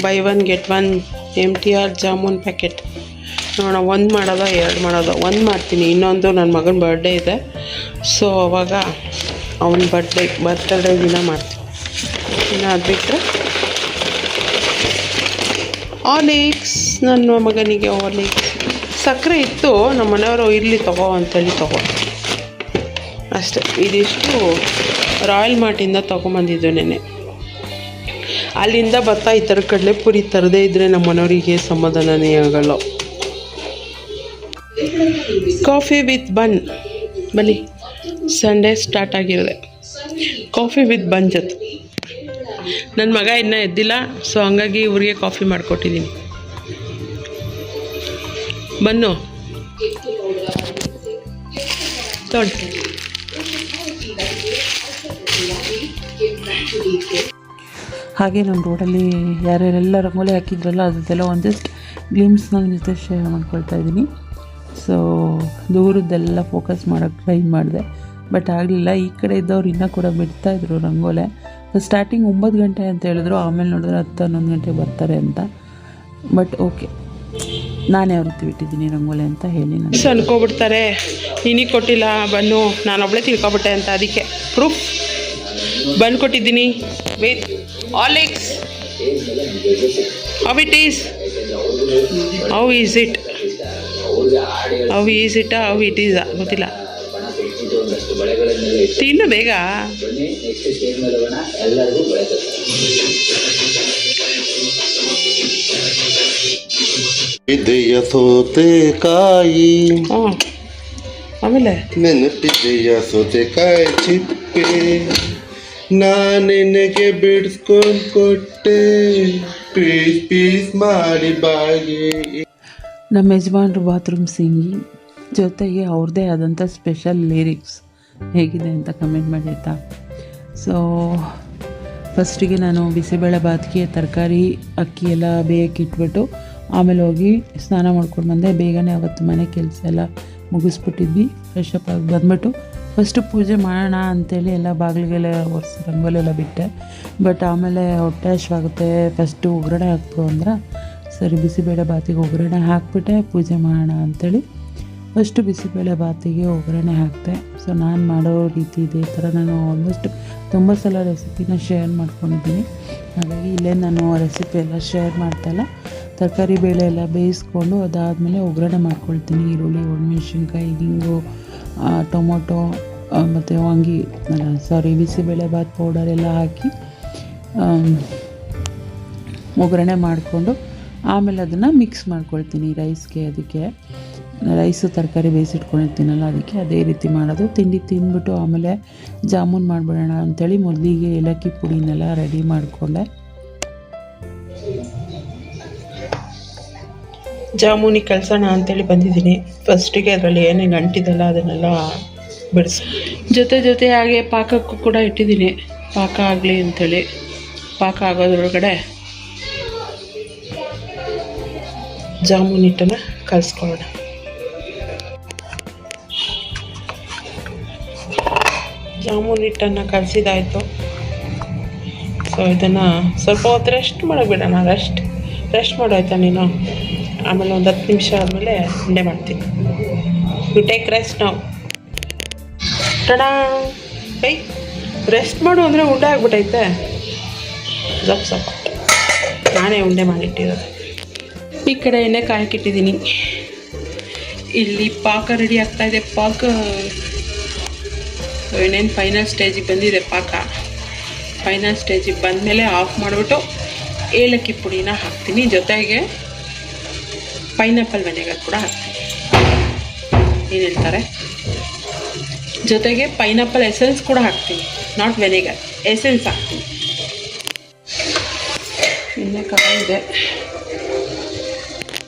by 1 get 1 MTR jamun packet. ನೋಡೋಣ, 1 ಮಾಡೋದ 2 ಮಾಡೋದ. 1 ಮಾಡ್ತೀನಿ, ಇನ್ನೊಂದು ನನ್ನ ಮಗನ ಬರ್ಡೇ ಇದೆ. ಸೊ ಅವಾಗ ಅವನ ಬರ್ತ್ಡೇ ದಿನ ಮಾಡ್ತೀನಿ. ಇನ್ನು ಅದು ಬಿಟ್ಟರೆ ಆರ್ಲಿಕ್ಸ್, ನನ್ನ ಮಗನಿಗೆ ಆರ್ಲಿಕ್ಸ್. ಸಕ್ಕರೆ ಇತ್ತು, ನಮ್ಮ ಮನೆಯವರು ಇರಲಿ ತಗೋ ಅಂತೇಳಿ ತಗೋ ಅಷ್ಟೆ. ಇದಿಷ್ಟು ರಾಯಲ್ ಮಾರ್ಟಿಂದ ತೊಗೊಂಬಂದಿದ್ದು ನೆನ್ನೆ. ಅಲ್ಲಿಂದ ಬರ್ತಾ ಈ ಥರ ಕಡಲೆಪುರಿ ತರದೇ ಇದ್ದರೆ ನಮ್ಮ ಮನೆಯವರಿಗೆ ಸಮಾಧಾನನೇ ಆಗಲ್ಲ. ಕಾಫಿ ವಿತ್ ಬನ್, ಬನ್ನಿ, ಸಂಡೇ ಸ್ಟಾರ್ಟ್ ಆಗಿರೋದೆ ಕಾಫಿ ವಿತ್ ಬನ್ ಜೊತೆ. ನನ್ನ ಮಗ ಇನ್ನೂ ಎದ್ದಿಲ್ಲ, ಸೊ ಹಂಗಾಗಿ ಇವ್ರಿಗೆ ಕಾಫಿ ಮಾಡಿಕೊಟ್ಟಿದ್ದೀನಿ. ಬನ್ನು ತೊಳಿ. ಹಾಗೆ ನಮ್ಮ ರೋಡಲ್ಲಿ ಯಾರ್ಯಾರೆಲ್ಲ ರಂಗೋಲಿ ಹಾಕಿದ್ರಲ್ಲ ಅದೆಲ್ಲ ಒಂದು ಜಸ್ಟ್ ಗ್ಲಿಮ್ಸ್ ನನ್ನ ಜೊತೆ ಶೇರ್ ಮಾಡ್ಕೊಳ್ತಾ ಇದ್ದೀನಿ. ಸೊ ದೂರದ್ದೆಲ್ಲ ಫೋಕಸ್ ಮಾಡೋಕ್ಕೆ ಟ್ರೈ ಮಾಡಿದೆ, ಬಟ್ ಆಗಲಿಲ್ಲ. ಈ ಕಡೆ ಇದ್ದವ್ರು ಇನ್ನೂ ಕೂಡ ಬಿಡ್ತಾಯಿದ್ರು ರಂಗೋಲೆ. ಸ್ಟಾರ್ಟಿಂಗ್ 9 ಗಂಟೆ ಅಂತ ಹೇಳಿದ್ರು, ಆಮೇಲೆ ನೋಡಿದ್ರೆ 10-11 ಗಂಟೆ ಬರ್ತಾರೆ ಅಂತ. ಬಟ್ ಓಕೆ, ನಾನೇ ಅವ್ರಿಗೆ ಬಿಟ್ಟಿದ್ದೀನಿ ರಂಗೋಲಿ ಅಂತ ಹೇಳಿ ನಾನು ಅನ್ಕೋಬಿಡ್ತಾರೆ, ನಿನಗೆ ಕೊಟ್ಟಿಲ್ಲ ಬನ್ನು, ನಾನೊಬ್ಬಳೇ ತಿಳ್ಕೊಬಿಟ್ಟೆ ಅಂತ. ಅದಕ್ಕೆ ಪ್ರೂಫ್ ಬಂದು ಕೊಟ್ಟಿದ್ದೀನಿ with Horlicks How it is? How is it? How is it? How it is? ಗೊತ್ತಿಲ್ಲ. ತಿನ್ನು ಬೇಗ. ಇದೆಯ ಸೋತೆಕಾಯಿ ಆಮೇಲೆ ನೆನಪಿದೆಯ ಸೋತೆಕಾಯಿ ಚಿಪ್ಪೆ ನಾನೆನಗೆ ಬಿಡಿಸ್ಕೊಂಡು ಕೊಟ್ಟೆ ಪೀಸ್ ಪೀಸ್ ಮಾಡಿ ಬಾಗಿ. ನಮ್ಮ ಯಜಮಾನ್ರು ಬಾತ್ರೂಮ್ ಸಿಂಗಿಂಗ್ ಜೊತೆಗೆ ಅವ್ರದ್ದೇ ಆದಂಥ ಸ್ಪೆಷಲ್ ಲಿರಿಕ್ಸ್ ಹೇಗಿದೆ ಅಂತ ಕಮೆಂಟ್ ಮಾಡಿ ಆಯಿತಾ. ಸೊ ಫಸ್ಟಿಗೆ ನಾನು ಬಿಸಿಬೇಳೆ ಬಾತ್ಗೆ ತರಕಾರಿ ಅಕ್ಕಿ ಎಲ್ಲ ಬೇಯಕ್ಕೆ ಇಟ್ಬಿಟ್ಟು ಆಮೇಲೆ ಹೋಗಿ ಸ್ನಾನ ಮಾಡ್ಕೊಂಡು ಬಂದೆ. ಬೇಗನೆ ಅವತ್ತು ಮನೆ ಕೆಲಸ ಎಲ್ಲ ಮುಗಿಸ್ಬಿಟ್ಟಿದ್ವಿ. ಫ್ರೆಶ್ ಅಪ್ ಆಗಿ ಬಂದ್ಬಿಟ್ಟು ಫಸ್ಟು ಪೂಜೆ ಮಾಡೋಣ ಅಂಥೇಳಿ ಎಲ್ಲ ಬಾಗಿಲಿಗೆಲ್ಲ ಒರೆಸಿ ರಂಗೋಲಿ ಎಲ್ಲ ಬಿಟ್ಟೆ. ಬಟ್ ಆಮೇಲೆ ಹೊಟ್ಟೆ ಹಶ್ವಾಗುತ್ತೆ, ಫಸ್ಟು ಒಗ್ಗರಣೆ ಹಾಕ್ಬಿಡು ಅಂದ್ರೆ ಸರಿ ಬಿಸಿಬೇಳೆ ಬಾತಿಗೆ ಒಗ್ಗರಣೆ ಹಾಕ್ಬಿಟ್ಟೆ ಪೂಜೆ ಮಾಡೋಣ ಅಂಥೇಳಿ ಫಸ್ಟು ಬಿಸಿಬೇಳೆ ಬಾತಿಗೆ ಒಗ್ಗರಣೆ ಹಾಕಿದೆ. ಸೊ ನಾನು ಮಾಡೋ ರೀತಿ ಇದೇ ಥರ ನಾನು ಆಲ್ಮೋಸ್ಟ್ 90 ಸಲ ರೆಸಿಪಿನ ಶೇರ್ ಮಾಡ್ಕೊಂಡಿದ್ದೀನಿ. ಹಾಗಾಗಿ ಇಲ್ಲೇ ನಾನು ರೆಸಿಪಿ ಎಲ್ಲ ಶೇರ್ ಮಾಡ್ತಾಯಿಲ್ಲ. ತರಕಾರಿ ಬೇಳೆ ಎಲ್ಲ ಬೇಯಿಸ್ಕೊಂಡು ಅದಾದಮೇಲೆ ಒಗ್ಗರಣೆ ಮಾಡ್ಕೊಳ್ತೀನಿ. ಈರುಳ್ಳಿ, ಒಣಮೆಣ್ಸಿನ್ಕಾಯಿ, ಹಿಂಗು, ಟೊಮೊಟೊ ಮತ್ತು ಬಿಸಿಬೇಳೆ ಬಾತ್ ಪೌಡರ್ ಎಲ್ಲ ಹಾಕಿ ಒಗ್ಗರಣೆ ಮಾಡಿಕೊಂಡು ಆಮೇಲೆ ಅದನ್ನು ಮಿಕ್ಸ್ ಮಾಡ್ಕೊಳ್ತೀನಿ ರೈಸ್ಗೆ. ಅದಕ್ಕೆ ರೈಸು ತರಕಾರಿ ಬೇಯಿಸಿಟ್ಕೊಂಡಿರ್ತೀನಲ್ಲ ಅದಕ್ಕೆ ಅದೇ ರೀತಿ ಮಾಡೋದು. ತಿಂಡಿ ತಿಂದ್ಬಿಟ್ಟು ಆಮೇಲೆ ಜಾಮೂನ್ ಮಾಡಿಬಿಡೋಣ ಅಂಥೇಳಿ ಮೊದಲಿಗೆ ಏಲಕ್ಕಿ ಪುಡಿನೆಲ್ಲ ರೆಡಿ ಮಾಡಿಕೊಂಡೆ. ಜಾಮೂನಿಗೆ ಕಳ್ಸೋಣ ಅಂತೇಳಿ ಬಂದಿದ್ದೀನಿ. ಫಸ್ಟಿಗೆ ಅದರಲ್ಲಿ ಏನೇನು ಅಂಟಿದಲ್ಲ ಅದನ್ನೆಲ್ಲ ಬಿಡಿಸಿ ಜೊತೆ ಹಾಗೆ ಪಾಕಕ್ಕೂ ಕೂಡ ಇಟ್ಟಿದ್ದೀನಿ. ಪಾಕ ಆಗಲಿ ಅಂಥೇಳಿ ಪಾಕ ಆಗೋದ್ರೊಳಗಡೆ ಜಾಮೂನ್ ಹಿಟ್ಟನ್ನು ಕಲಿಸ್ಕೊಳ್ಳೋಣ. ಜಾಮೂನ್ ಹಿಟ್ಟನ್ನು ಕಲಸಿದಾಯಿತು. ಸೊ ಇದನ್ನು ಸ್ವಲ್ಪ ಹೊತ್ತು ರೆಸ್ಟ್ ಮಾಡೋಕ್ಬಿಡೋಣ. ರೆಸ್ಟ್ ಮಾಡೋಯ್ತಾ ನೀನು? ಆಮೇಲೆ ಒಂದು 10 ನಿಮಿಷ ಆದಮೇಲೆ ಉಂಡೆ ಮಾಡ್ತೀನಿ. ಯು ಟೇಕ್ ರೆಸ್ಟ್ ನಾವು. ಟಡಾ ಕೈ ರೆಸ್ಟ್ ಮಾಡು ಅಂದರೆ ಉಂಡೆ ಆಗ್ಬಿಟ್ಟೈತೆ. ಸ್ವಲ್ಪ ನಾನೇ ಉಂಡೆ ಮಾಡಿಟ್ಟಿರೋದು. ಈ ಕಡೆ ಎಣ್ಣೆ ಕಾಯಕ್ಕಿಟ್ಟಿದ್ದೀನಿ. ಇಲ್ಲಿ ಪಾಕ ರೆಡಿ ಆಗ್ತಾಯಿದೆ. ಪಾಕ ಇನ್ನೇನು ಫೈನಲ್ ಸ್ಟೇಜಿಗೆ ಬಂದಿದೆ. ಪಾಕ ಫೈನಲ್ ಸ್ಟೇಜಿಗೆ ಬಂದಮೇಲೆ ಆಫ್ ಮಾಡಿಬಿಟ್ಟು ಏಲಕ್ಕಿ ಪುಡಿನ ಹಾಕ್ತೀನಿ. ಜೊತೆಗೆ ಪೈನಾಪಲ್ ವೆನಿಗರ್ ಕೂಡ ಹಾಕ್ತೀನಿ. ಏನು ಹೇಳ್ತಾರೆ, ಜೊತೆಗೆ ಪೈನಾಪಲ್ ಎಸೆನ್ಸ್ ಕೂಡ ಹಾಕ್ತೀನಿ. ನಾಟ್ ವೆನಿಗರ್, ಎಸೆನ್ಸ್ ಹಾಕ್ತೀನಿ. ಎಣ್ಣೆ ಕಾಯಿದೆ,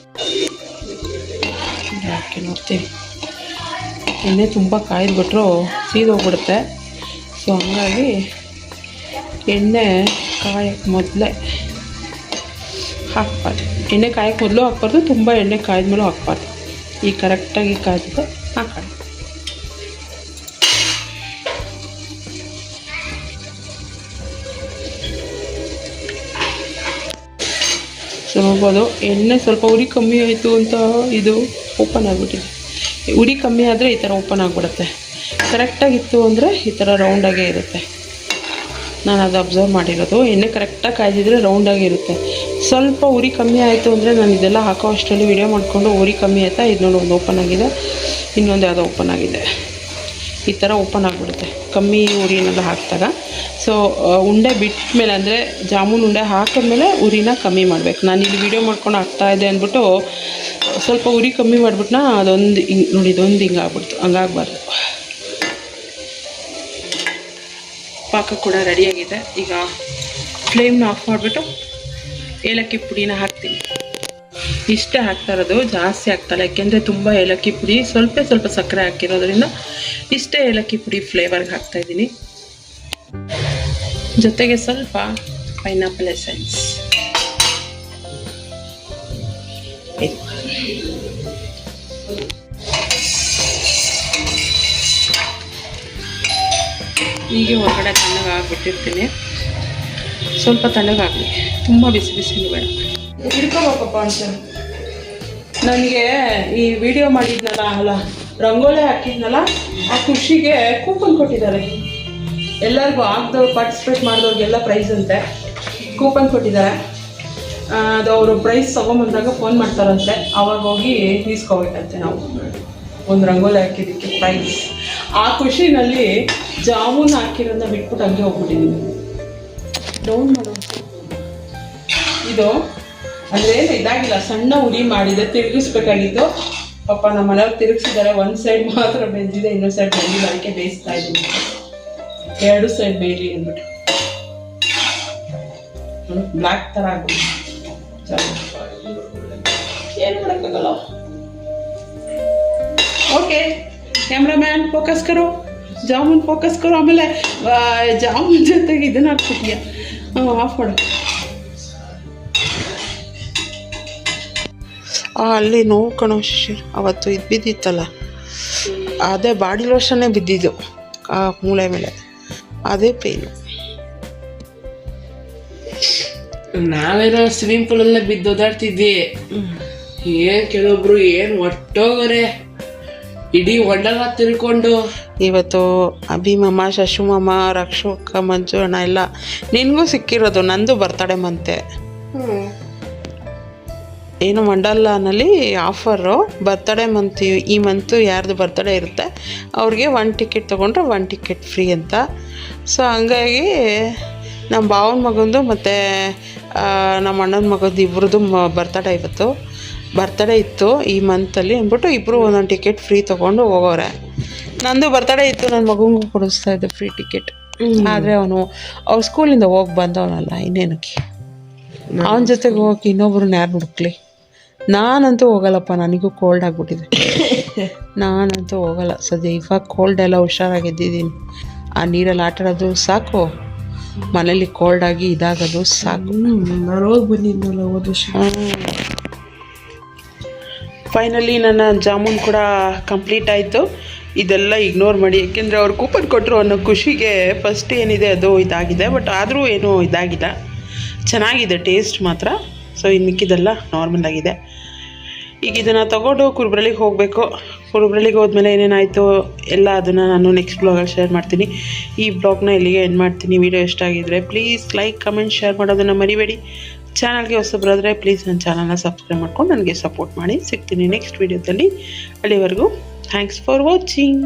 ಹಾಕಿ ನೋಡ್ತೀನಿ. ಎಣ್ಣೆ ತುಂಬ ಕಾಯ್ದುಬಿಟ್ರು ಸೀದೋಗ್ಬಿಡುತ್ತೆ. ಸೊ ಹಂಗಾಗಿ ಎಣ್ಣೆ ಕಾಯಕ್ಕೆ ಮೊದಲೇ ಹಾಕ್ಬಾರ್ದು. ಎಣ್ಣೆ ಕಾಯಕ್ಕೆ ಮೊದಲು ಹಾಕ್ಬಾರ್ದು, ತುಂಬ ಎಣ್ಣೆ ಕಾಯ್ದ್ಮೇಲೂ ಹಾಕ್ಬಾರ್ದು. ಈಗ ಕರೆಕ್ಟಾಗಿ ಕಾಯ್ದು ಹಾಕೋಣ. ಸೊ ನೋಡ್ಬೋದು ಎಣ್ಣೆ ಸ್ವಲ್ಪ ಉರಿ ಕಮ್ಮಿ ಆಯಿತು ಅಂತ ಇದು ಓಪನ್ ಆಗಿಬಿಟ್ಟಿದೆ. ಉರಿ ಕಮ್ಮಿ ಆದರೆ ಈ ಥರ ಓಪನ್ ಆಗಿಬಿಡುತ್ತೆ. ಕರೆಕ್ಟಾಗಿತ್ತು ಅಂದರೆ ಈ ಥರ ರೌಂಡಾಗೇ ಇರುತ್ತೆ. ನಾನು ಅದು ಅಬ್ಸರ್ವ್ ಮಾಡಿರೋದು. ಎಣ್ಣೆ ಕರೆಕ್ಟಾಗಿ ಕಾಯ್ದಿದ್ರೆ ರೌಂಡಾಗಿ ಇರುತ್ತೆ. ಸ್ವಲ್ಪ ಉರಿ ಕಮ್ಮಿ ಆಯಿತು ಅಂದರೆ ನಾನು ಇದೆಲ್ಲ ಹಾಕೋ ಅಷ್ಟರಲ್ಲಿ ವಿಡಿಯೋ ಮಾಡಿಕೊಂಡು ಉರಿ ಕಮ್ಮಿ ಆಯಿತಾ ಇದು ನೋಡಿ ಒಂದು ಓಪನ್ ಆಗಿದೆ, ಇನ್ನೊಂದು ಯಾವುದೋ ಓಪನ್ ಆಗಿದೆ. ಈ ಥರ ಓಪನ್ ಆಗಿಬಿಡುತ್ತೆ ಕಮ್ಮಿ ಉರಿನೆಲ್ಲ ಹಾಕಿದಾಗ. ಸೊ ಉಂಡೆ ಬಿಟ್ಟ ಮೇಲೆ ಅಂದರೆ ಜಾಮೂನ್ ಉಂಡೆ ಹಾಕಿದ್ಮೇಲೆ ಉರಿನ ಕಮ್ಮಿ ಮಾಡಬೇಕು. ನಾನು ಇಲ್ಲಿ ವಿಡಿಯೋ ಮಾಡ್ಕೊಂಡು ಆಗ್ತಾಯಿದೆ ಅಂದ್ಬಿಟ್ಟು ಸ್ವಲ್ಪ ಉರಿ ಕಮ್ಮಿ ಮಾಡಿಬಿಟ್ನ ಅದೊಂದು ಹಿಂಗೆ ನೋಡಿ, ಇದೊಂದು ಹಿಂಗೆ ಆಗ್ಬಿಡ್ತು. ಹಂಗಾಗಬಾರ್ದು. ಪಾಕ ಕೂಡ ರೆಡಿಯಾಗಿದೆ. ಈಗ ಫ್ಲೇಮ್ನ ಆಫ್ ಮಾಡಿಬಿಟ್ಟು ಏಲಕ್ಕಿ ಪುಡಿನ ಹಾಕ್ತೀನಿ. ಇಷ್ಟೇ ಹಾಕ್ತಾ ಇರೋದು, ಜಾಸ್ತಿ ಹಾಕ್ತಾಯಿಲ್ಲ. ಯಾಕೆಂದರೆ ತುಂಬ ಏಲಕ್ಕಿ ಪುಡಿ, ಸ್ವಲ್ಪ ಸಕ್ಕರೆ ಹಾಕಿರೋದ್ರಿಂದ ಇಷ್ಟೇ ಏಲಕ್ಕಿ ಪುಡಿ ಫ್ಲೇವರ್ಗೆ ಹಾಕ್ತಾಯಿದ್ದೀನಿ. ಜೊತೆಗೆ ಸ್ವಲ್ಪ ಪೈನಾಪಲ್ ಎಸೆನ್ಸ್. ಹೀಗೆ ಹೊರಗಡೆ ತಣ್ಣಗಾಗ್ಬಿಟ್ಟಿರ್ತೀನಿ. ಸ್ವಲ್ಪ ತಣ್ಣಗಾಗಲಿ, ತುಂಬ ಬಿಸಿ ಬಿಸಿನೂ ಬೇಡ. ಹಿಡ್ಕೋಬೇಕಪ್ಪ ಅಂತ ನನಗೆ ಈ ವಿಡಿಯೋ ಮಾಡಿದ್ನಲ್ಲ, ಅಲ್ಲ ರಂಗೋಲಿ ಹಾಕಿದ್ನಲ್ಲ, ಆ ಖುಷಿಗೆ ಕೂಪನ್ ಕೊಟ್ಟಿದ್ದಾರೆ. ಎಲ್ಲರಿಗೂ ಹಾಕ್ದವ್ರು ಪಾರ್ಟಿಸಿಪೇಟ್ ಮಾಡಿದವ್ರಿಗೆಲ್ಲ ಪ್ರೈಸ್ ಅಂತೆ. ಕೂಪನ್ ಕೊಟ್ಟಿದ್ದಾರೆ. ಅದು ಅವರು ಪ್ರೈಸ್ ತೊಗೊಂಬಂದಾಗ ಫೋನ್ ಮಾಡ್ತಾರಂತೆ, ಅವಾಗ ಹೋಗಿ ಈಸ್ಕೋಬೇಕಂತೆ ನಾವು ಒಂದು ರಂಗೋಲಿ ಹಾಕಿದ್ದಕ್ಕೆ ಪ್ರೈಸ್. ಆ ಖುಷಿನಲ್ಲಿ ಜಾಮೂನ್ ಹಾಕಿರೋದನ್ನ ಬಿಟ್ಬಿಟ್ಟು ಹಂಗೆ ಹೋಗ್ಬಿಟ್ಟಿದ್ದೀನಿ. ಡೌನ್ ಮಾಡು. ಇದು ಅಂದರೆ ಇದಾಗಿಲ್ಲ, ಸಣ್ಣ ಉರಿ ಮಾಡಿದೆ, ತಿರುಗಿಸ್ಬೇಕಾಗಿತ್ತು. ಪಾಪ ನಮ್ಮ ಮನೆಯವ್ರು ತಿರುಗಿಸಿದ್ದಾರೆ. ಒಂದು ಸೈಡ್ ಮಾತ್ರ ಬೆಂದಿದೆ, ಇನ್ನೊಂದು ಸೈಡ್ ಬೆಂದಿಲ್ಲ, ಅದಕ್ಕೆ ಬೇಯಿಸ್ತಾ ಇದ್ದೀನಿ. 2 ಸೈಡ್ ಬೇಯಲಿ ಅಂದ್ಬಿಟ್ಟು. ಬ್ಲ್ಯಾಕ್ ಥರ ಆಗ್ಬಿಟ್ಟು ಏನು ಮಾಡೋಕ್ಕಾಗಲ್ಲ. ಓಕೆ ಕ್ಯಾಮ್ರಾಮ್ಯಾನ್ ಫೋಕಸ್ ಕರೋ, ಜಾಮೂನ್ ಫೋಕಸ್ ಕರೋ. ಆಮೇಲೆ ಜಾಮೂನ್ ಜೊತೆಗೆ ಇದನ್ನ ಹಾಕ್ಬಿಟ್ಟಿಯ. ಆಫ್ ಮಾಡು. ಅಲ್ಲಿ ನೋವು ಕಣೋ ಶಿಶಿರ್, ಅವತ್ತು ಇದು ಬಿದ್ದಿತ್ತಲ್ಲ, ಅದೇ ಬಾಡಿ ಲೋಷನ್ನೇ ಬಿದ್ದಿದ್ದು ಆ ಮೂಳೆ ಮೇಲೆ, ಅದೇ ಪೇನು. ನಾವೇನೋ ಸ್ವಿಮ್ಮಿಂಗ್ ಪೂಲಲ್ಲೇ ಬಿದ್ದು ಓದಾಡ್ತಿದ್ವಿ. ಏನ್ ಕೆಲವೊಬ್ರು ಏನ್ ಒಟ್ಟೋಗರೆ ಇಡೀ ಒಂಡಲ್ಲ ತಿಳ್ಕೊಂಡು. ಇವತ್ತು ಅಭಿ ಮಾಮ, ಶಶು ಮಾಮ, ರಕ್ಷು ಅಕ್ಕ, ಮಂಜು ಅಣ್ಣ ಎಲ್ಲ ನಿನಗೂ ಸಿಕ್ಕಿರೋದು. ನಂದು ಬರ್ತಡೇ ಮಂತೆ. ಏನು ಮಂಡಲನಲ್ಲಿ ಆಫರು, ಬರ್ತಡೇ ಮಂತ್, ಈ ಮಂತು ಯಾರ್ದು ಬರ್ತಡೇ ಇರುತ್ತೆ ಅವ್ರಿಗೆ 1 ಟಿಕೆಟ್ ತೊಗೊಂಡ್ರೆ 1 ಟಿಕೆಟ್ ಫ್ರೀ ಅಂತ. ಸೊ ಹಂಗಾಗಿ ನಮ್ಮ ಭಾವನ ಮಗಂದು ಮತ್ತು ನಮ್ಮ ಅಣ್ಣನ ಮಗಂದು ಇಬ್ಬರದು ಬರ್ತಡೇ ಇವತ್ತು. ಬರ್ತಡೇ ಇತ್ತು ಈ ಮಂತಲ್ಲಿ ಅಂದ್ಬಿಟ್ಟು ಇಬ್ಬರು ಒಂದೊಂದು ಟಿಕೆಟ್ ಫ್ರೀ ತೊಗೊಂಡು ಹೋಗೋರೆ. ನಂದು ಬರ್ತಡೇ ಇತ್ತು, ನನ್ನ ಮಗನಿಗೂ ಕೊಡಿಸ್ತಾ ಇದ್ದೆ ಫ್ರೀ ಟಿಕೆಟ್. ಆದರೆ ಅವನು ಅವ್ರ ಸ್ಕೂಲಿಂದ ಹೋಗಿ ಬಂದವನಲ್ಲ, ಇನ್ನೇನಕ್ಕೆ ಅವನ ಜೊತೆಗೆ ಹೋಗಿ ಇನ್ನೊಬ್ರನ್ನ ಯಾರು ಹುಡುಕ್ಲಿ. ನಾನಂತೂ ಹೋಗಲ್ಲಪ್ಪ, ನನಗೂ ಕೋಲ್ಡ್ ಆಗಿಬಿಟ್ಟಿದೆ. ನಾನಂತೂ ಹೋಗಲ್ಲ ಸದ್ಯ. ಇವಾಗ ಕೋಲ್ಡ್ ಎಲ್ಲ ಹುಷಾರಾಗಿದ್ದೀನಿ. ಆ ನೀರಲ್ಲಿ ಆಟ ಆಡೋದು ಸಾಕು, ಮನೇಲಿ ಕೋಲ್ಡ್ ಆಗಿ ಇದಾಗೋದು ಸಾಕು. ನಾನು ಹೋಗಿ ಬಂದಿದ್ನಲ್ಲ ಹೋದ ವರ್ಷ. ಫೈನಲಿ ನನ್ನ ಜಾಮೂನ್ ಕೂಡ ಕಂಪ್ಲೀಟ್ ಆಯಿತು. ಇದೆಲ್ಲ ಇಗ್ನೋರ್ ಮಾಡಿ, ಏಕೆಂದರೆ ಅವ್ರು ಕೂಪನ್ ಕೊಟ್ಟರು ಅನ್ನೋ ಖುಷಿಗೆ ಫಸ್ಟ್ ಏನಿದೆ ಅದು ಇದಾಗಿದೆ. ಬಟ್ ಆದರೂ ಏನೂ ಇದಾಗಿಲ್ಲ, ಚೆನ್ನಾಗಿದೆ ಟೇಸ್ಟ್ ಮಾತ್ರ. ಸೊ ಇನ್ನು ಮಿಕ್ಕಿದೆಲ್ಲ ನಾರ್ಮಲ್ ಆಗಿದೆ. ಈಗ ಇದನ್ನು ತೊಗೊಂಡು ಕುರುಬ್ರಳ್ಳಿಗೆ ಹೋಗಬೇಕು. ಕುರುಬ್ರಳ್ಳಿಗೆ ಹೋದ್ಮೇಲೆ ಏನೇನಾಯಿತು ಎಲ್ಲ ಅದನ್ನು ನಾನು ನೆಕ್ಸ್ಟ್ ಬ್ಲಾಗಲ್ಲಿ ಶೇರ್ ಮಾಡ್ತೀನಿ. ಈ ಬ್ಲಾಗ್ನ ಇಲ್ಲಿಗೆ ಎಂಡ್ ಮಾಡ್ತೀನಿ. ವಿಡಿಯೋ ಇಷ್ಟ ಆಗಿದ್ದರೆ ಪ್ಲೀಸ್ ಲೈಕ್, ಕಮೆಂಟ್, ಶೇರ್ ಮಾಡೋದನ್ನು ಮರಿಬೇಡಿ. ಚಾನಲ್ಗೆ ಹೊಸಬರಾದರೆ ಪ್ಲೀಸ್ ನನ್ನ ಚಾನಲ್ನ ಸಬ್ಸ್ಕ್ರೈಬ್ ಮಾಡ್ಕೊಂಡು ನನಗೆ ಸಪೋರ್ಟ್ ಮಾಡಿ. ಸಿಗ್ತೀನಿ ನೆಕ್ಸ್ಟ್ ವೀಡಿಯೋದಲ್ಲಿ. ಅಲ್ಲಿವರೆಗೂ ಥ್ಯಾಂಕ್ಸ್ ಫಾರ್ ವಾಚಿಂಗ್.